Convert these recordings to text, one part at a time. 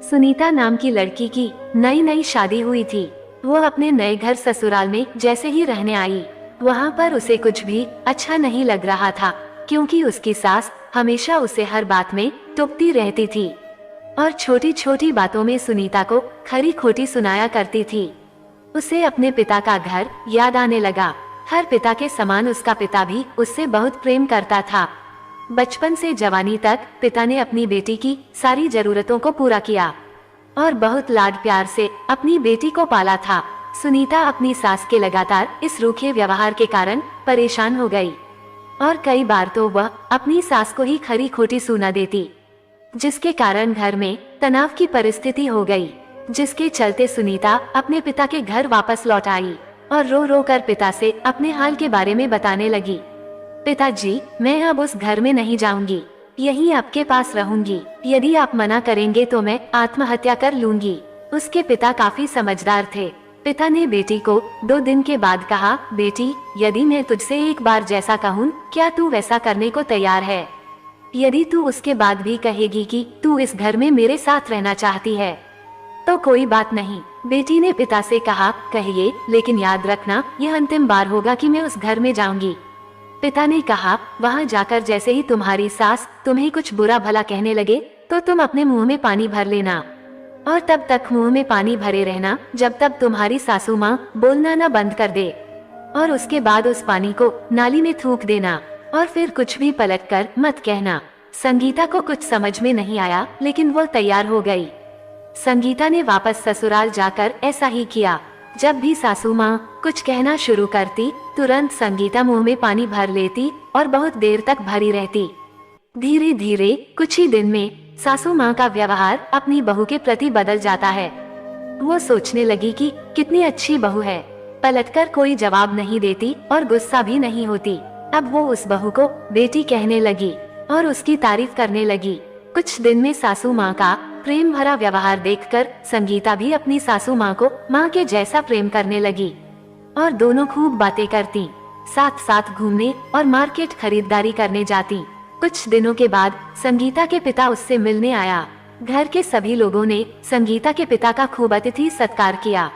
सुनीता नाम की लड़की की नई नई शादी हुई थी। वो अपने नए घर ससुराल में जैसे ही रहने आई, वहाँ पर उसे कुछ भी अच्छा नहीं लग रहा था, क्योंकि उसकी सास हमेशा उसे हर बात में टोकती रहती थी और छोटी छोटी बातों में सुनीता को खरी खोटी सुनाया करती थी। उसे अपने पिता का घर याद आने लगा। हर पिता के समान उसका पिता भी उससे बहुत प्रेम करता था। बचपन से जवानी तक पिता ने अपनी बेटी की सारी जरूरतों को पूरा किया और बहुत लाड प्यार से अपनी बेटी को पाला था। सुनीता अपनी सास के लगातार इस रूखे व्यवहार के कारण परेशान हो गई और कई बार तो वह अपनी सास को ही खरी खोटी सुना देती, जिसके कारण घर में तनाव की परिस्थिति हो गई, जिसके चलते सुनीता अपने पिता के घर वापस लौट आई और रो रो कर पिता से अपने हाल के बारे में बताने लगी। पिताजी, मैं अब उस घर में नहीं जाऊंगी, यहीं आपके पास रहूंगी। यदि आप मना करेंगे तो मैं आत्महत्या कर लूंगी। उसके पिता काफी समझदार थे। पिता ने बेटी को 2 दिन के बाद कहा, बेटी, यदि मैं तुझसे एक बार जैसा कहूँ, क्या तू वैसा करने को तैयार है? यदि तू उसके बाद भी कहेगी कि तू इस घर में मेरे साथ रहना चाहती है तो कोई बात नहीं। बेटी ने पिता से कहा, कहिए, लेकिन याद रखना, यह अंतिम बार होगा कि मैं उस घर में जाऊंगी। पिता ने कहा, वहाँ जाकर जैसे ही तुम्हारी सास तुम्हें कुछ बुरा भला कहने लगे तो तुम अपने मुंह में पानी भर लेना और तब तक मुंह में पानी भरे रहना जब तक तुम्हारी सासू माँ बोलना न बंद कर दे, और उसके बाद उस पानी को नाली में थूक देना और फिर कुछ भी पलट कर मत कहना। संगीता को कुछ समझ में नहीं आया, लेकिन वो तैयार हो गई। संगीता ने वापस ससुराल जाकर ऐसा ही किया। जब भी सासू माँ कुछ कहना शुरू करती, तुरंत संगीता मुंह में पानी भर लेती और बहुत देर तक भरी रहती। धीरे धीरे कुछ ही दिन में सासू माँ का व्यवहार अपनी बहू के प्रति बदल जाता है। वो सोचने लगी कि कितनी अच्छी बहू है, पलटकर कोई जवाब नहीं देती और गुस्सा भी नहीं होती। अब वो उस बहू को बेटी कहने लगी और उसकी तारीफ करने लगी। कुछ दिन में सासू माँ का प्रेम भरा व्यवहार देखकर संगीता भी अपनी सासू माँ को माँ के जैसा प्रेम करने लगी और दोनों खूब बातें करती, साथ साथ घूमने और मार्केट खरीदारी करने जाती। कुछ दिनों के बाद संगीता के पिता उससे मिलने आया। घर के सभी लोगों ने संगीता के पिता का खूब अतिथि सत्कार किया।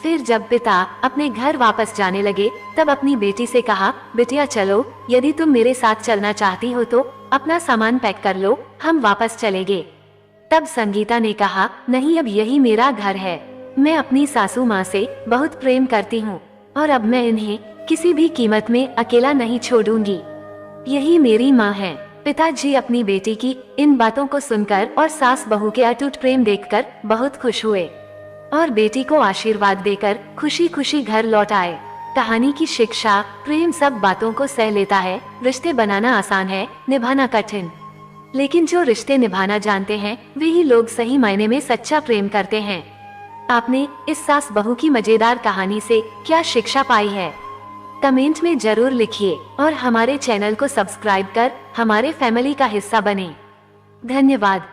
फिर जब पिता अपने घर वापस जाने लगे तब अपनी बेटी से कहा, बिटिया चलो, यदि तुम मेरे साथ चलना चाहती हो तो अपना सामान पैक कर लो, हम वापस चलेंगे। तब संगीता ने कहा, नहीं, अब यही मेरा घर है। मैं अपनी सासू माँ से बहुत प्रेम करती हूँ और अब मैं इन्हें किसी भी कीमत में अकेला नहीं छोड़ूंगी। यही मेरी माँ है। पिताजी अपनी बेटी की इन बातों को सुनकर और सास बहू के अटूट प्रेम देखकर बहुत खुश हुए और बेटी को आशीर्वाद देकर खुशी खुशी घर लौट आए। कहानी की शिक्षा, प्रेम सब बातों को सह लेता है। रिश्ते बनाना आसान है, निभाना कठिन, लेकिन जो रिश्ते निभाना जानते हैं वही लोग सही मायने में सच्चा प्रेम करते हैं। आपने इस सास बहू की मजेदार कहानी से क्या शिक्षा पाई है? कमेंट में जरूर लिखिए और हमारे चैनल को सब्सक्राइब कर हमारे फैमिली का हिस्सा बने। धन्यवाद।